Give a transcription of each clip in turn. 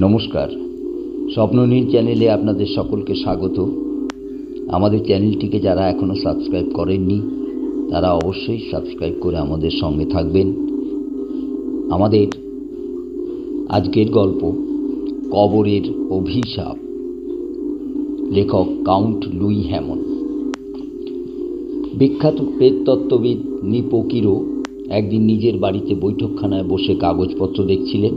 নমস্কার, স্বপ্ননীল চ্যানেলে আপনাদের সকলকে স্বাগত। আমাদের চ্যানেলটিকে যারা এখনও সাবস্ক্রাইব করেননি তারা অবশ্যই সাবস্ক্রাইব করে আমাদের সঙ্গে থাকবেন। আমাদের আজকের গল্প কবরের অভিশাপ। লেখক কাউন্ট লুই হ্যামন। বিখ্যাত প্রেততত্ত্ববিদ নিপো কিরো একদিন নিজের বাড়িতে বৈঠকখানায় বসে কাগজপত্র দেখছিলেন।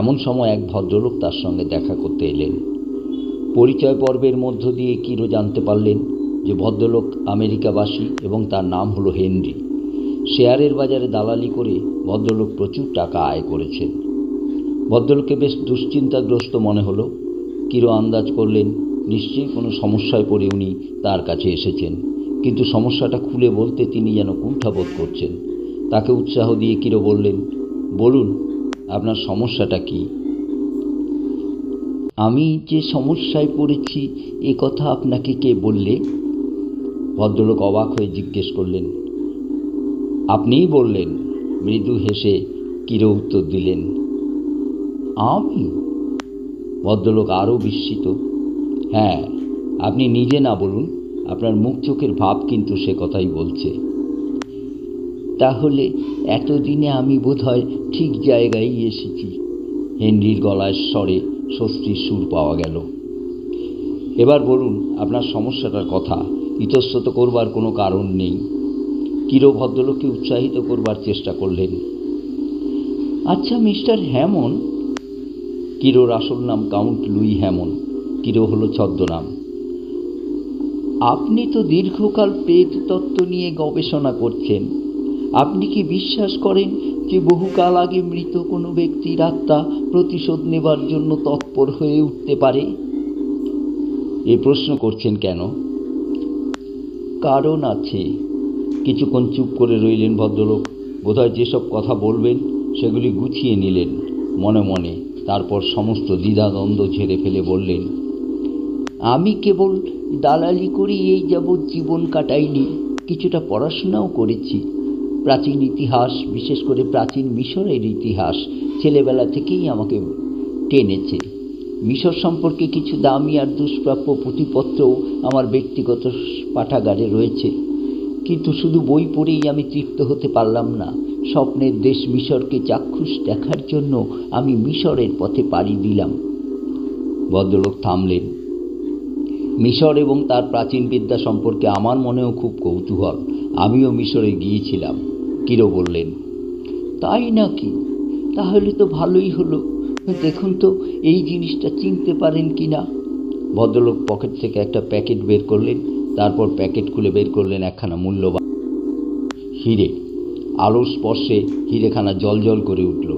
এমন সময় এক ভদ্রলোক তার সঙ্গে দেখা করতে এলেন। পরিচয় পর্বের মধ্য দিয়ে কিরো জানতে পারলেন যে ভদ্রলোক আমেরিকাবাসী এবং তার নাম হলো হেনরি। শেয়ারের বাজারে দালালি করে ভদ্রলোক প্রচুর টাকা আয় করেছেন। ভদ্রলোককে বেশ দুশ্চিন্তাগ্রস্ত মনে হলো। কিরো আন্দাজ করলেন নিশ্চয়ই কোনো সমস্যায় পড়ে উনি তার কাছে এসেছেন, কিন্তু সমস্যাটা খুলে বলতে তিনি যেন কুণ্ঠাবোধ করছেন। তাকে উৎসাহ দিয়ে কিরো বললেন, বলুন আপনার সমস্যাটা কি? আমি যে সমস্যায় পড়েছি এ কথা আপনাকে কে বললে? ভদ্রলোক অবাক হয়ে জিজ্ঞেস করলেন। আপনিই বললেন, মৃদু হেসে কিরো উত্তর দিলেন। আমি? ভদ্রলোক আরও বিস্মিত। হ্যাঁ, আপনি নিজে না বলুন, আপনার মুখ চোখের ভাব কিন্তু সে কথাই বলছে। তাহলে এতদিনে আমি বোধহয় ঠিক জায়গায় এসেছি। হেনরির গলার স্বরে স্বস্তির সুর পাওয়া গেল। এবার বলুন আপনার সমস্যাটার কথা, ইতস্তত করবার কোনো কারণ নেই। কিরো ভদ্রলোককে উৎসাহিত করবার চেষ্টা করলেন। আচ্ছা মিস্টার হ্যামন, কিরোর আসল নাম কাউন্ট লুই হ্যামন, কিরো হলো ছদ্মনাম। আপনি তো দীর্ঘকাল প্রেততত্ত্ব নিয়ে গবেষণা করছেন। আপনি কি বিশ্বাস করেন যে বহুকাল আগে মৃত কোনো ব্যক্তির আত্মা প্রতিশোধ নেবার জন্য তৎপর হয়ে উঠতে পারে? এ প্রশ্ন করছেন কেন? কারণ আছে। কিছুক্ষণ চুপ করে রইলেন ভদ্রলোক। বোধহয় যেসব কথা বলবেন সেগুলি গুছিয়ে নিলেন মনে মনে। তারপর সমস্ত দ্বিধাদ্বন্দ্ব ঝেড়ে ফেলে বললেন, আমি কেবল দালালি করি এই যাবৎ জীবন কাটাইনি, কিছুটা পড়াশোনাও করেছি। প্রাচীন ইতিহাস, বিশেষ করে প্রাচীন মিশরের ইতিহাস ছেলেবেলা থেকেই আমাকে টেনেছে। মিশর সম্পর্কে কিছু দামি আর দুষ্প্রাপ্য পুঁথিপত্রও আমার ব্যক্তিগত পাঠাগারে রয়েছে। কিন্তু শুধু বই পড়েই আমি তৃপ্ত হতে পারলাম না। স্বপ্নের দেশ মিশরকে চাক্ষুষ দেখার জন্য আমি মিশরের পথে পাড়ি দিলাম। ভদ্রলোক থামলেন। মিশর এবং তার প্রাচীন বিদ্যা সম্পর্কে আমার মনেও খুব কৌতূহল। আমিও মিশরে গিয়েছিলাম। কিরো বললেন। তাই নাকি? তাহলে তো ভালোই হলো। দেখুন তো এই জিনিসটা চিনতে পারেন কি না? ভদ্রলোক পকেট থেকে একটা প্যাকেট বের করলেন। তারপর প্যাকেট খুলে বের করলেন একখানা মূল্যবান হিরে। আলোর স্পর্শে হিরেখানা জলজল করে উঠল।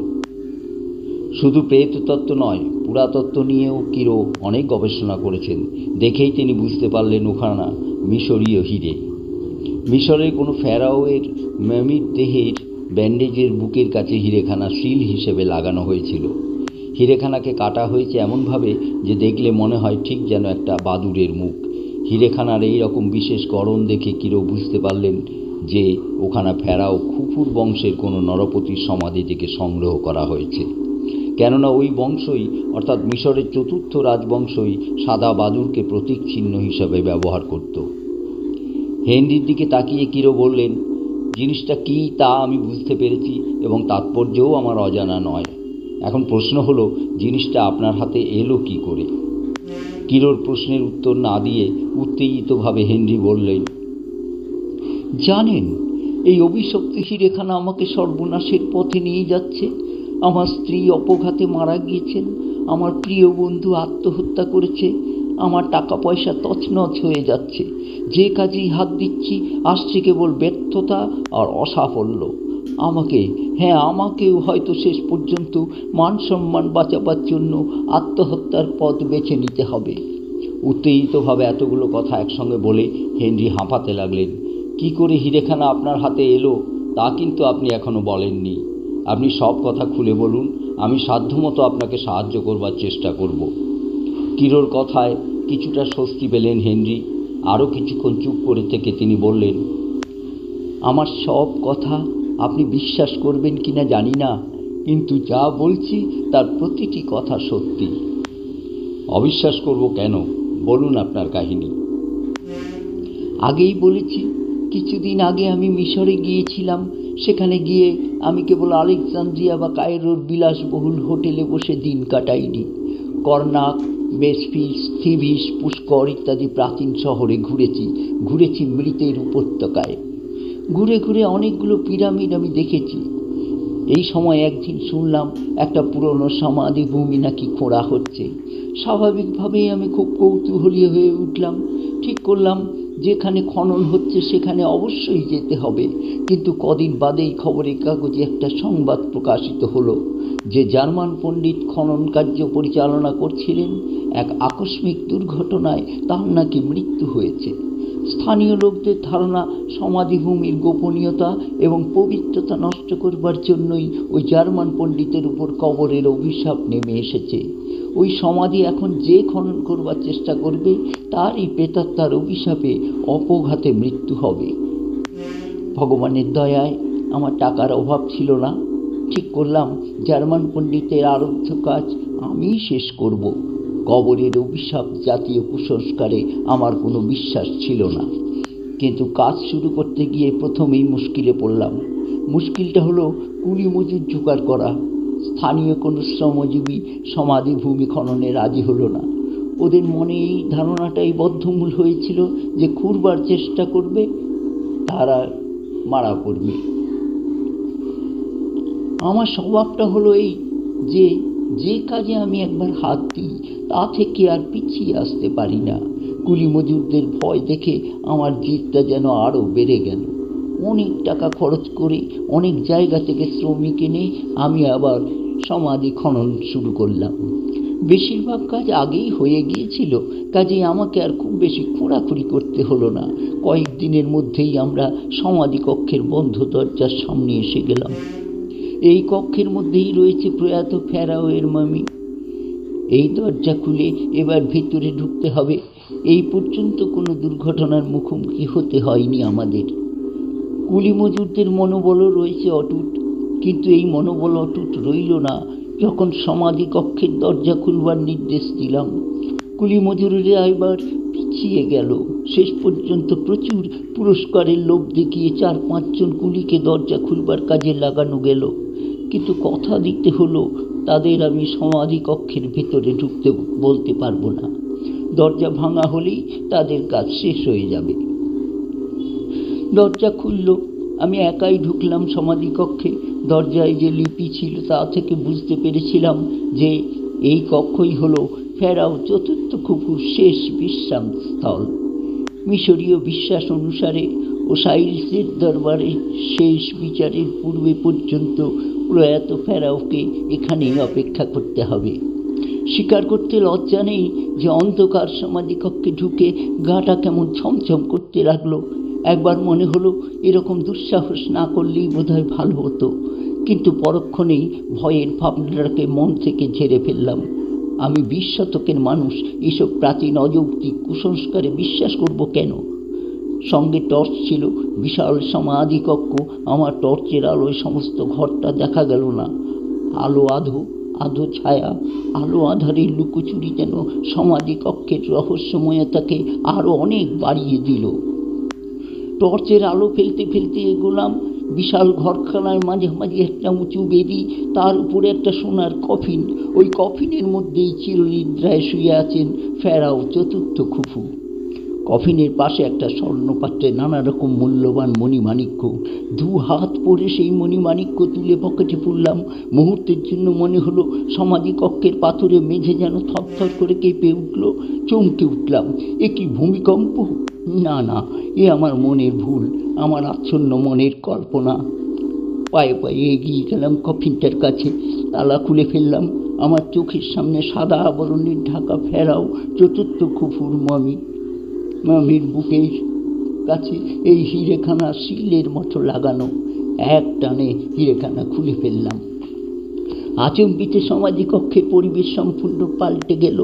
শুধু প্রেততত্ত্ব নয়, পুরাতত্ত্ব নিয়েও কিরো অনেক গবেষণা করেছেন। দেখেই তিনি বুঝতে পারলেন ওখানা মিশরীয় হিরে। মিশরের কোনো ফেরাওয়ের মমির দেহের ব্যান্ডেজের বুকের কাছে হিরেখানা সিল হিসেবে লাগানো হয়েছিল। হিরেখানাকে কাটা হয়েছে এমনভাবে যে দেখলে মনে হয় ঠিক যেন একটা বাদুড়ের মুখ। হিরেখানার এই রকম বিশেষ গড়ন দেখে কিরো বুঝতে পারলেন যে ওখানা ফেরাও খুফুর বংশের কোনো নরপতির সমাধি থেকে সংগ্রহ করা হয়েছে। কেননা ওই বংশই, অর্থাৎ মিশরের চতুর্থ রাজবংশই সাদা বাদুড়কে প্রতীক চিহ্ন হিসাবে ব্যবহার করত। হেনরির দিকে তাকিয়ে কিরো বললেন, জিনিসটা কী তা আমি বুঝতে পেরেছি এবং তাৎপর্যও আমার অজানা নয়। এখন প্রশ্ন হলো, জিনিসটা আপনার হাতে এলো কি করে? কিরোর প্রশ্নের উত্তর না দিয়ে উত্তেজিতভাবে হেনরি বললেন, জানেন, এই অভিশপ্ত হিরেখানা আমাকে সর্বনাশের পথে নিয়ে যাচ্ছে। আমার স্ত্রী অপঘাতে মারা গিয়েছেন, আমার প্রিয় বন্ধু আত্মহত্যা করেছে, আমার টাকা পয়সা তছনছ হয়ে যাচ্ছে। যে কাজেই হাত দিচ্ছি আসছে কেবল ব্যর্থতা আর অসাফল্য। আমাকেও হয়তো শেষ পর্যন্ত মান সম্মান বাঁচাবার জন্য আত্মহত্যার পথ বেছে নিতে হবে। উত্তেজিতভাবে এতগুলো কথা একসঙ্গে বলে হেনরি হাঁপাতে লাগলেন। কি করে হিরেখানা আপনার হাতে এলো তা কিন্তু আপনি এখনো বলেননি। আপনি সব কথা খুলে বলুন, আমি সাধ্যমতো আপনাকে সাহায্য করবার চেষ্টা করব। কিরোর কথায় কিছুটা স্বস্তি পেলেন হেনরি। আরও কিছুক্ষণ চুপ করে থেকে তিনি বললেন, আমার সব কথা আপনি বিশ্বাস করবেন কিনা জানি না, কিন্তু যা বলছি তার প্রতিটি কথা সত্যি। অবিশ্বাস করব কেন? বলুন আপনার কাহিনী। আগেই বলেছি, কিছুদিন আগে আমি মিশরে গিয়েছিলাম। সেখানে গিয়ে আমি কেবল আলেকজান্দ্রিয়া বা কায়রোর বিলাসবহুল হোটেলে বসে দিন কাটাইনি। কর্নাক, মেসফিস, থিবিস, পুষ্কর ইত্যাদি প্রাচীন শহরে ঘুরেছি মৃতের উপত্যকায়। ঘুরে ঘুরে অনেকগুলো পিরামিড আমি দেখেছি। এই সময় একদিন শুনলাম একটা পুরনো সমাধি ভূমি নাকি খোঁড়া হচ্ছে। স্বাভাবিকভাবেই আমি খুব কৌতূহলী হয়ে উঠলাম। ঠিক করলাম যেখানে খনন হচ্ছে সেখানে অবশ্যই যেতে হবে। কিন্তু কদিন বাদেই খবরের কাগজে একটা সংবাদ প্রকাশিত হলো যে জার্মান পণ্ডিত খনন কার্য পরিচালনা করছিলেন, এক আকস্মিক দুর্ঘটনায় তার নাকি মৃত্যু হয়েছে। স্থানীয় লোকদের ধারণা সমাধিভূমির গোপনীয়তা এবং পবিত্রতা নষ্ট করবার জন্যই ওই জার্মান পণ্ডিতের উপর কবরের অভিশাপ নেমে এসেছে। ওই সমাধি এখন যে খনন করবার চেষ্টা করবে তারই প্রেতাত্মার অভিশাপে অপঘাতে মৃত্যু হবে। ভগবানের দয়ায় আমার টাকার অভাব ছিল না। ঠিক করলাম জার্মান পণ্ডিতের আরাধ্য কাজ আমিই শেষ করব। কবরের অভিশাপ জাতীয় কুসংস্কারে আমার কোনো বিশ্বাস ছিল না। কিন্তু কাজ শুরু করতে গিয়ে প্রথমেই মুশকিলে পড়লাম। মুশকিলটা হলো কুলি মজুর জোগাড় করা। স্থানীয় কোনো শ্রমজীবী সমাধিভূমি খননে রাজি হলো না। ওদের মনে এই ধারণাটাই বদ্ধমূল হয়েছিল যে খুঁড়বার চেষ্টা করবে তারা মারা পড়বে। আমার স্বভাবটা হলো এই যে যে কাজে আমি একবার হাত দিই তা থেকে আর পিছিয়ে আসতে পারি না। কুলি মজুরদের ভয় দেখে আমার জিদটা যেন আরও বেড়ে গেল। অনেক টাকা খরচ করে অনেক জায়গা থেকে শ্রমিক এনে আমি আবার সমাধি খনন শুরু করলাম। বেশিরভাগ কাজ আগেই হয়ে গিয়েছিল, কাজেই আমাকে আর খুব বেশি খোঁড়াখুড়ি করতে হলো না। কয়েকদিনের মধ্যেই আমরা সমাধি কক্ষের বন্ধ দরজার সামনে এসে গেলাম। এই কক্ষের মধ্যেই রয়েছে প্রয়াত ফেরাওয়ের মামি। এই দরজা খুলে এবার ভিতরে ঢুকতে হবে। এই পর্যন্ত কোনো দুর্ঘটনার মুখোমুখি হতে হয়নি আমাদের। কুলি মজুরদের মনোবলও রয়েছে অটুট, কিন্তু এই মনোবল অটুট রইল না যখন সমাধি কক্ষের দরজা খুলবার নির্দেশ দিলাম। কুলি মজুরেরা এবার পিছিয়ে গেল। শেষ পর্যন্ত প্রচুর পুরস্কারের লোভ দেখিয়ে 4-5 জন কুলিকে দরজা খুলবার কাজে লাগানো গেল। কিন্তু কথা দিতে হলো তাদের আমি সমাধি কক্ষের ভেতরে ঢুকতে বলতে পারবো না। দরজা ভাঙা হলেই তাদের কাজ শেষ হয়ে যাবে। দরজা খুলল, আমি একাই ঢুকলাম সমাধি কক্ষে। দরজায় যে লিপি ছিল তা থেকে বুঝতে পেরেছিলাম যে এই কক্ষই হলো ফেরাও চতুর্থ খুফুর শেষ বিশ্রামস্থল। মিশরীয় বিশ্বাস অনুসারে ওসাইরিসের দরবারে শেষ বিচারের পূর্বে পর্যন্ত প্রয়াত ফেরাওকে এখানেই অপেক্ষা করতে হবে। স্বীকার করতে লজ্জা নেই যে অন্ধকার সমাধি কক্ষে ঢুকে গাটা কেমন ছমছম করতে লাগলো। একবার মনে হলো এরকম দুঃসাহস না করলেই বোধহয় ভালো হতো, কিন্তু পরক্ষণেই ভয়ের ভাবনাটাকে মন থেকে ঝেড়ে ফেললাম। আমি 20 শতকের মানুষ, এসব প্রাচীন অযৌক্তিক কুসংস্কারে বিশ্বাস করব কেন? সঙ্গে টর্চ ছিল। বিশাল সমাধি কক্ষ, আমার টর্চের আলোয় সমস্ত ঘরটা দেখা গেল না। আলো আধো, আধো ছায়া, আলো আধারের লুকোচুরি যেন সমাধি কক্ষের রহস্যময়তাকে আরও অনেক বাড়িয়ে দিল। টর্চের আলো ফেলতে ফেলতে এগোলাম। বিশাল ঘরখানার মাঝামাঝি একটা উঁচু বেদি, তার উপরে একটা সোনার কফিন। ওই কফিনের মধ্যেই চিরনিদ্রায় শুয়ে আছেন ফেরাও চতুর্থ খুফু। কফিনের পাশে একটা স্বর্ণপাত্রে নানা রকম মূল্যবান মণিমাণিক্য। 2 হাত পরে সেই মণিমাণিক্য তুলে পকেটে পুরলাম। মুহূর্তের জন্য মনে হলো সমাধি কক্ষের পাথরে মেঝে যেন থরথর করে কেঁপে উঠল। চমকে উঠলাম। এ কি ভূমিকম্প? না না, এ আমার মনের ভুল, আমার আচ্ছন্ন মনের কল্পনা। পায়ে পায়ে এগিয়ে গেলাম কফিনটার কাছে। তালা খুলে ফেললাম। আমার চোখের সামনে সাদা আবরণের ঢাকা ফেরাও চতুর্থ খুফুর মামির বুকের কাছে এই হিরেখানা শিলের মতো লাগানো। এক টানে হিরেখানা খুলে ফেললাম। আচমবিতে সমাধি কক্ষের পরিবেশ সম্পূর্ণ পাল্টে গেল।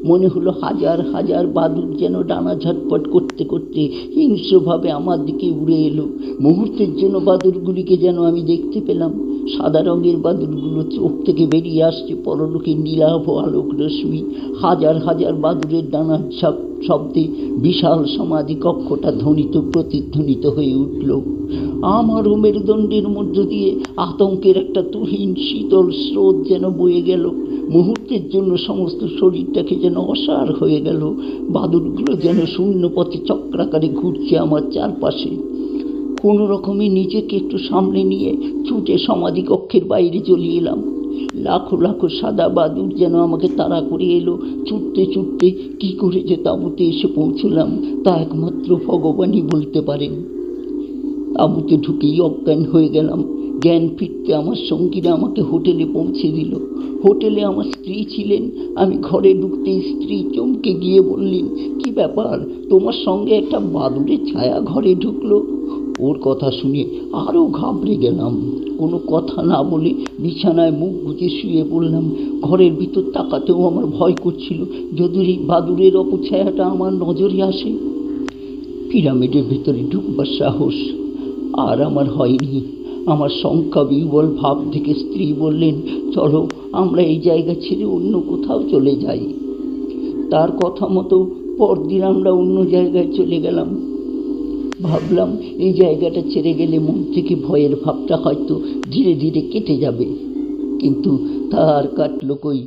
মনে হলো হাজার হাজার বাদুড় যেন ডানা ঝটপট করতে করতে হিংস্রভাবে আমার দিকে উড়ে এলো। মুহূর্তের জন্য বাদুড়গুলিকে যেন আমি দেখতে পেলাম। সাদা রঙের বাদুড়গুলো চোখ থেকে বেরিয়ে আসছে পরলোকে নীলাভ আলোক রশ্মি। হাজার হাজার বাদুড়ের ডানার শব্দে বিশাল সমাধি কক্ষটা ধ্বনিত প্রতিধ্বনিত হয়ে উঠল। আমার মেরুদণ্ডের মধ্য দিয়ে আতঙ্কের একটা তুহিন শীতল স্রোত যেন বয়ে গেল। মুহূর্তের জন্য সমস্ত শরীরটাকে যেন অসাড় হয়ে গেল। বাদুড়গুলো যেন শূন্য পথে চক্রাকারে ঘুরছে আমার চারপাশে। কোনো রকমে নিজেকে একটু সামনে নিয়ে ছুটে সমাধি কক্ষের বাইরে চলে এলাম। লাখো লাখো সাদা বাদুড় যেন আমাকে তাড়া করে এলো। ছুটতে ছুটতে কী করে যে তাঁবুতে এসে পৌঁছলাম তা একমাত্র ভগবানই বলতে পারেন। তাঁবুতে ঢুকেই অজ্ঞান হয়ে গেলাম। জ্ঞান ফিরতে আমার সঙ্গীরা আমাকে হোটেলে পৌঁছে দিল। হোটেলে আমার স্ত্রী ছিলেন। আমি ঘরে ঢুকতেই স্ত্রী চমকে গিয়ে বললেন, কি ব্যাপার, তোমার সঙ্গে একটা বাদুড়ের ছায়া ঘরে ঢুকলো? ওর কথা শুনে আরও ঘাবড়ে গেলাম। কোনো কথা না বলে বিছানায় মুখ গুজে শুয়ে পড়লাম। ঘরের ভিতর তাকাতেও আমার ভয় করছিল, যদি বাদুড়ের অপছায়াটা আমার নজরে আসে। পিরামিডের ভিতরে ঢুকবার সাহস আর আমার হয়নি। আমার শঙ্কা বিহ্বল ভাব থেকে স্ত্রী বললেন, চলো আমরা এই জায়গা ছেড়ে অন্য কোথাও চলে যাই। তার কথা মতো পরদিন আমরা অন্য জায়গায় চলে গেলাম। ভাবলাম এই জায়গাটা ছেড়ে গেলে মন থেকে ভয়ের ভাবটা হয়তো ধীরে ধীরে কেটে যাবে। কিন্তু তার কাটল কই।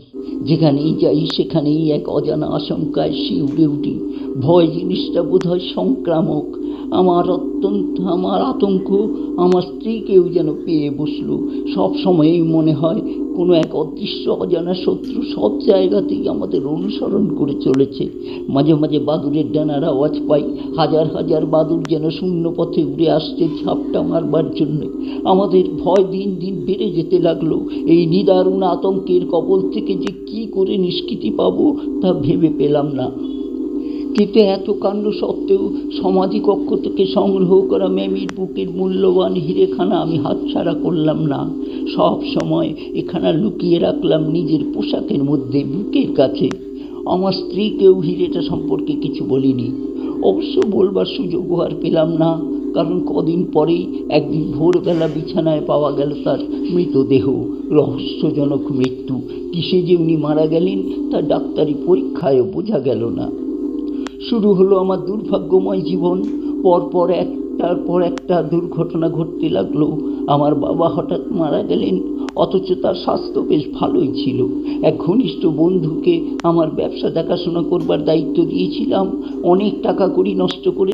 যেখানেই যাই সেখানেই এক অজানা আশঙ্কায় শিউরে উঠি। ভয় জিনিসটা বোধহয় সংক্রামক। আমার আতঙ্ক আমার স্ত্রীকেও যেন পেয়ে বসলো। সব সময়ই মনে হয় কোনো এক অদৃশ্য অজানা শত্রু সব জায়গাতেই আমাদের অনুসরণ করে চলেছে। মাঝে মাঝে বাদুড়ের ডানার আওয়াজ পাই। হাজার হাজার বাদুড় যেন শূন্য পথে উড়ে আসছে ঝাপটা মারবার জন্য। আমাদের ভয় দিন দিন বেড়ে যেতে লাগলো। এই নিদারুণ আতঙ্কের কবল থেকে যে কি করে নিষ্কৃতি পাবো তা ভেবে পেলাম না। কিন্তু এত কাণ্ড সত্ত্বেও সমাধি কক্ষ থেকে সংগ্রহ করা মেমির বুকের মূল্যবান হিরেখানা আমি হাতছাড়া করলাম না। সব সময় এখানা লুকিয়ে রাখলাম নিজের পোশাকের মধ্যে, বুকের কাছে। আমার স্ত্রীকেও হিরেটা সম্পর্কে কিছু বলিনি। অবশ্য বলবার সুযোগও আর পেলাম না, কারণ কদিন পরেই একদিন ভোরবেলা বিছানায় পাওয়া গেল তার মৃতদেহ। রহস্যজনক মৃত্যু। কিসে যে উনি মারা গেলেন তা ডাক্তারি পরীক্ষায়ও বোঝা গেল না। শুরু হলো আমার দুর্ভাগ্যময় জীবন। পরপর একটার পর একটা দুর্ঘটনা ঘটতে লাগলো। আমার বাবা হঠাৎ মারা গেলেন, অথচ তার স্বাস্থ্য বেশ ভালোই ছিল। এক ঘনিষ্ঠ বন্ধুকে আমার ব্যবসা দেখাশোনা করবার দায়িত্ব দিয়েছিলাম। অনেক টাকা কড়ি নষ্ট করে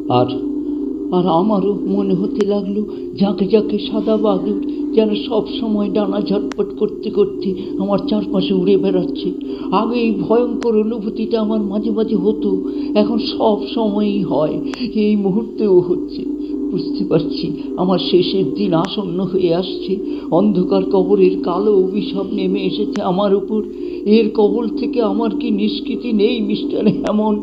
আর আমারও মনে হতে লাগলো ঝাঁকে ঝাঁকে সাদা বাদুড় যেন সব সময় ডানা ঝটপট করতে করতে আমার চারপাশে উড়ে বেড়াচ্ছে। আগে এই ভয়ঙ্কর অনুভূতিটা আমার মাঝে মাঝে হতো, এখন সব সময়ই হয়, এই মুহূর্তেও হচ্ছে। বুঝতে পারছি আমার শেষের দিন আসন্ন হয়ে আসছে। অন্ধকার কবরের কালো অভিশাপ নেমে এসেছে আমার উপর। এর কবল থেকে আমার কি নিষ্কৃতি নেই মিস্টার হ্যামন্ড?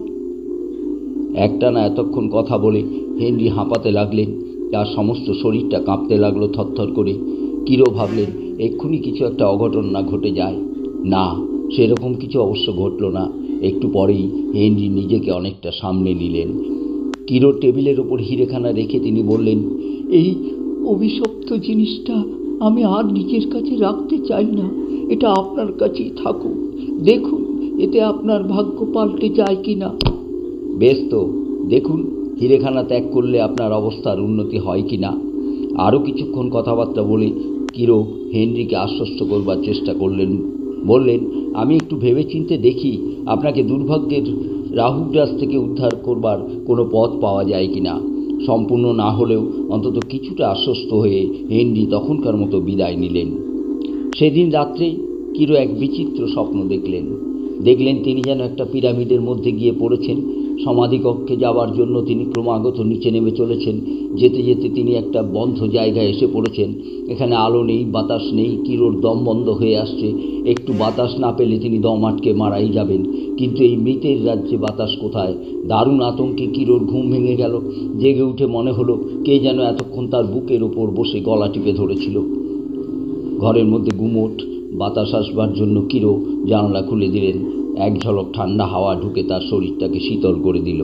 একটানা এতক্ষণ কথা বলে হেনরি হাঁপাতে লাগলেন। তার সমস্ত শরীরটা কাঁপতে লাগলো থরথর করে। কিরো ভাবলেন এক্ষুনি কিছু একটা অঘটন না ঘটে যায়। না, সেরকম কিছু অবশ্য ঘটল না। একটু পরেই হেনরি নিজেকে অনেকটা সামনে নিলেন। কিরোর টেবিলের ওপর হিরেখানা রেখে তিনি বললেন, এই অভিশপ্ত জিনিসটা আমি আর নিজের কাছে রাখতে চাই না। এটা আপনার কাছেই থাকুক। দেখুন এতে আপনার ভাগ্য পাল্টে যায় কি না। বেশ তো, দেখুন হিরেখানা ত্যাগ করলে আপনার অবস্থার উন্নতি হয় কি না। আরও কিছুক্ষণ কথাবার্তা বলে কিরো হেনরিকে আশ্বস্ত করবার চেষ্টা করলেন। বললেন, আমি একটু ভেবেচিন্তে দেখি আপনাকে দুর্ভাগ্যের রাহুগ্রাস থেকে উদ্ধার করবার কোনো পথ পাওয়া যায় কি না। সম্পূর্ণ না হলেও অন্তত কিছুটা আশ্বস্ত হয়ে হেনরি তখনকার মতো বিদায় নিলেন। সেদিন রাত্রে কিরো এক বিচিত্র স্বপ্ন দেখলেন তিনি যেন একটা পিরামিডের মধ্যে গিয়ে পড়েছেন। সমাধিকক্ষে যাওয়ার জন্য তিনি ক্রমাগত নিচে নেমে চলেছেন। যেতে যেতে তিনি একটা বন্ধ জায়গায় এসে পড়েছেন। এখানে আলো নেই, বাতাস নেই। কিরোর দম বন্ধ হয়ে আসছে। একটু বাতাস না পেলে তিনি দম আটকে মারাই যাবেন। কিন্তু এই মৃতের রাজ্যে বাতাস কোথায়? দারুণ আতঙ্কে কিরোর ঘুম ভেঙে গেল। জেগে উঠে মনে হলো কে যেন এতক্ষণ তার বুকের ওপর বসে গলা টিপে ধরেছিল। ঘরের মধ্যে গুমোট বাতাস আসবার জন্য কিরো জানলা খুলে দিলেন। এক ঝলক ঠান্ডা হাওয়া ঢুকে তার শরীরটাকে শীতল করে দিল।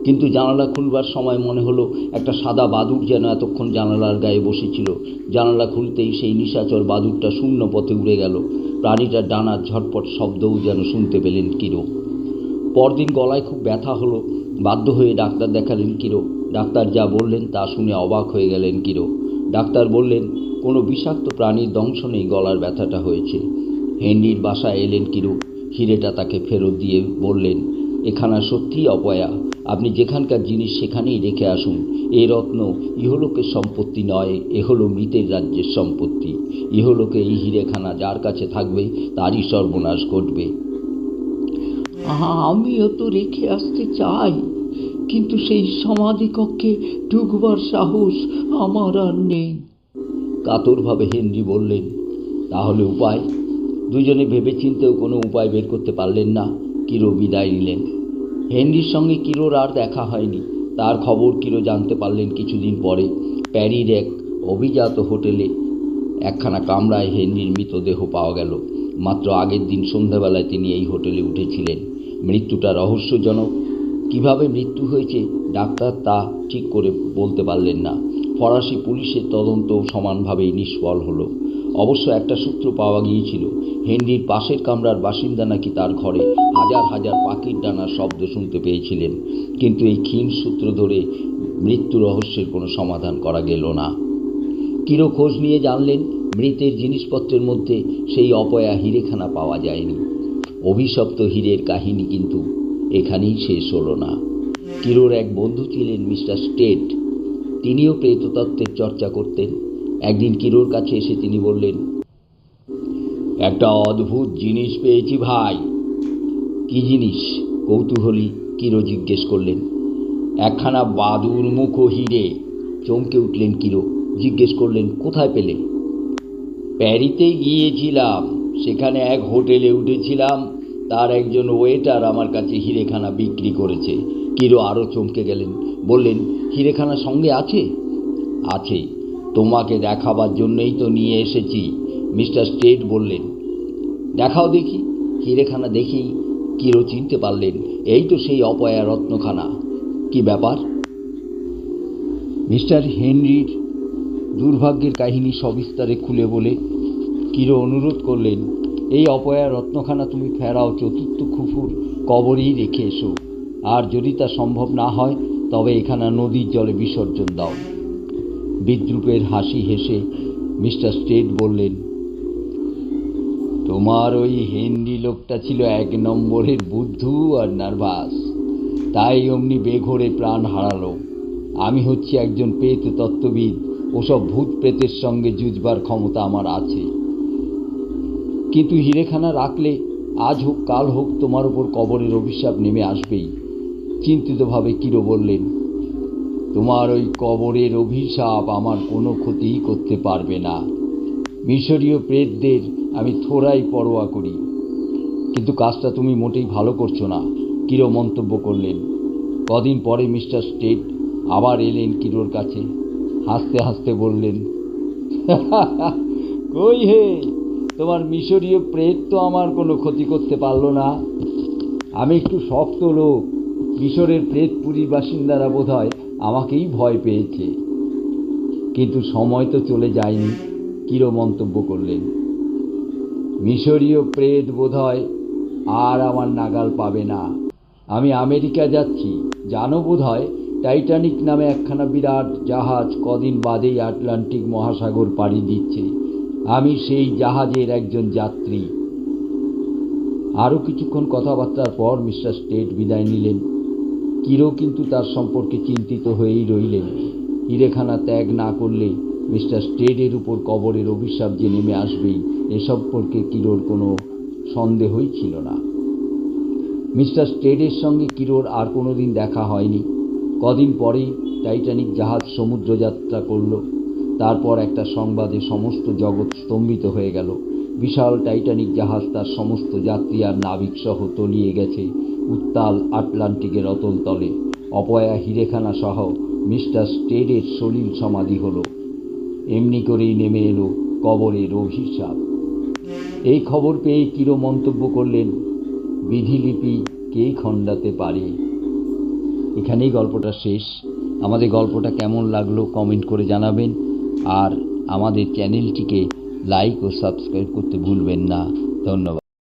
কিন্তু জানালা খুলবার সময় মনে হলো একটা সাদা বাদুড় যেন এতক্ষণ জানালার গায়ে বসেছিল। জানালা খুলতেই সেই নিশাচর বাদুড়টা শূন্য পথে উড়ে গেল। প্রাণীটার ডানার ঝটপট শব্দও যেন শুনতে পেলেন কিরো। পরদিন গলায় খুব ব্যথা হলো। বাধ্য হয়ে ডাক্তার দেখালেন কিরো। ডাক্তার যা বললেন তা শুনে অবাক হয়ে গেলেন কিরো। ডাক্তার বললেন, কোনো বিষাক্ত প্রাণীর দংশনেই গলার ব্যথাটা হয়েছে। হেনরির বাসায় এলেন কিরো। হিরেটা তাকে ফেরত দিয়ে বললেন, এখানা সত্যিই অপয়া। আপনি যেখানকার জিনিস সেখানেই রেখে আসুন। এই রত্ন ইহলোকের সম্পত্তি নয়, এ হলো মৃতের রাজ্যের সম্পত্তি। ইহলোকে এই হিরেখানা যার কাছে থাকবে তারই সর্বনাশ ঘটবে। আমিও তো রেখে আসতে চাই, কিন্তু সেই সমাধি কক্ষে ঢুকবার সাহস আমার আর নেই। কাতরভাবে হেনরি বললেন, তাহলে উপায়? দুজনে ভেবে চিন্তেও কোনো উপায় বের করতে পারলেন না। কিরো বিদায় নিলেন। হেনরির সঙ্গে কিরোর আর দেখা হয়নি। তার খবর কিরো জানতে পারলেন কিছুদিন পরে। প্যারির এক অভিজাত হোটেলে একখানা কামরায় হেনরির মৃতদেহ পাওয়া গেল। মাত্র আগের দিন সন্ধ্যাবেলায় তিনি এই হোটেলে উঠেছিলেন। মৃত্যুটা রহস্যজনক। কিভাবে মৃত্যু হয়েছে ডাক্তার তা ঠিক করে বলতে পারলেন না। ফরাসি পুলিশের তদন্তও সমানভাবেই নিষ্ফল হলো। অবশ্য একটা সূত্র পাওয়া গিয়েছিল, হেনরির পাশের কামরার বাসিন্দা নাকি তার ঘরে হাজার হাজার পাখির ডানার শব্দ শুনতে পেয়েছিলেন। কিন্তু এই ক্ষীণ সূত্র ধরে মৃত্যু রহস্যের কোনো সমাধান করা গেল না। কিরো খোঁজ নিয়ে জানলেন, মৃতের জিনিসপত্রের মধ্যে সেই অপয়া হিরেখানা পাওয়া যায়নি। অভিশপ্ত হীরের কাহিনী কিন্তু এখানেই শেষ হলো না। কিরোর এক বন্ধু ছিলেন মিস্টার স্টেট। তিনিও প্রেততত্ত্বের চর্চা করতেন। একদিন কিরোর কাছে এসে তিনি বললেন, একটা অদ্ভুত জিনিস পেয়েছি ভাই। কি জিনিস? কৌতূহলী কিরো জিজ্ঞেস করলেন। একখানা বাদুর মুখো হিরে। চমকে উঠলেন কিরো। জিজ্ঞেস করলেন, কোথায় পেলে? প্যারিতে গিয়েছিলাম, সেখানে এক হোটেলে উঠেছিলাম। তার একজন ওয়েটার আমার কাছে হিরেখানা বিক্রি করেছে। কিরো আরও চমকে গেলেন। বললেন, হিরেখানা সঙ্গে আছে? আছে, তোমাকে দেখাবার জন্যই তো নিয়ে এসেছি, মিস্টার স্টেট বললেন। দেখাও দেখি। হিরেখানা দেখেই কিরো চিনতে পারলেন, এই তো সেই অপয়া রত্নখানা। কি ব্যাপার? মিস্টার হেনরির দুর্ভাগ্যের কাহিনী সবিস্তারে খুলে বলে কিরো অনুরোধ করলেন, এই অপয়া রত্নখানা তুমি ফেরাও চতুর্থ খুফুর কবরেই রেখে এসো। আর যদি তা সম্ভব না হয় তবে এখানা নদীর জলে বিসর্জন দাও। বিদ্রুপের হাসি হেসে মিস্টার স্টেট বললেন, তোমার ওই হেনরি লোকটা ছিল এক নম্বরের বুদ্ধু আর নার্ভাস, তাই অমনি বেঘোরে প্রাণ হারালো। আমি হচ্ছি একজন প্রেত তত্ত্ববিদ। ওসব ভূত প্রেতের সঙ্গে যুঝবার ক্ষমতা আমার আছে। কিন্তু হিরেখানা রাখলে আজ হোক কাল হোক তোমার ওপর কবরের অভিশাপ নেমে আসবেই। চিন্তিতভাবে কিরো বললেন, তোমার ওই কবরের অভিশাপ আমার কোনো ক্ষতিই করতে পারবে না। মিশরীয় প্রেতদের আমি থোড়াই পরোয়া করি। কিন্তু কাজটা তুমি মোটেই ভালো করছো না, কিরো মন্তব্য করলেন। কদিন পরে মিস্টার স্টেট আবার এলেন কিরোর কাছে। হাসতে হাসতে বললেন, কই হে, তোমার মিশরীয় প্রেত তো আমার কোনো ক্ষতি করতে পারল না। আমি একটু শক্ত লোক। মিশরের প্রেতপুরীর বাসিন্দারা বোধহয় আমাকেই ভয় পেয়েছে। কিন্তু সময় তো চলে যায়নি, কিরো মন্তব্য করলেন। মিশরীয় প্রেত বোধহয় আর আমার নাগাল পাবে না। আমি আমেরিকা যাচ্ছি, জানো বোধহয় টাইটানিক নামে একখানা বিরাট জাহাজ কদিন বাদেই আটলান্টিক মহাসাগর পাড়ি দিচ্ছে। আমি সেই জাহাজের একজন যাত্রী। আরও কিছুক্ষণ কথাবার্তার পর মিস্টার স্টেট বিদায় নিলেন। কিরো কিন্তু তার সম্পর্কে চিন্তিত হয়েই রইলেন। হিরেখানা ত্যাগ না করলে মিস্টার স্টেটের উপর কবরের অভিশাপ যে নেমে আসবেই এ সম্পর্কে কিরোর কোনো সন্দেহই ছিল না। মিস্টার স্টেটের সঙ্গে কিরোর আর কোনো দিন দেখা হয়নি। কদিন পরেই টাইটানিক জাহাজ সমুদ্রযাত্রা করল। তারপর একটা সংবাদে সমস্ত জগৎ স্তম্ভিত হয়ে গেল। বিশাল টাইটানিক জাহাজ তার সমস্ত যাত্রী আর নাবিকসহ তলিয়ে গেছে উত্তাল আটলান্টিকের অতল তলে। অপয়া হিরেখানা সহ মিস্টার স্টেটের সলিল সমাধি হলো। এমনি করেই নেমে এলো কবরের অভিশাপ। এই খবর পেয়ে কিরো মন্তব্য করলেন, বিধিলিপি কে খণ্ডাতে পারে। এখানেই গল্পটা শেষ। আমাদের গল্পটা কেমন লাগলো কমেন্ট করে জানাবেন, আর আমাদের চ্যানেলটিকে লাইক ও সাবস্ক্রাইব করতে ভুলবেন না। ধন্যবাদ।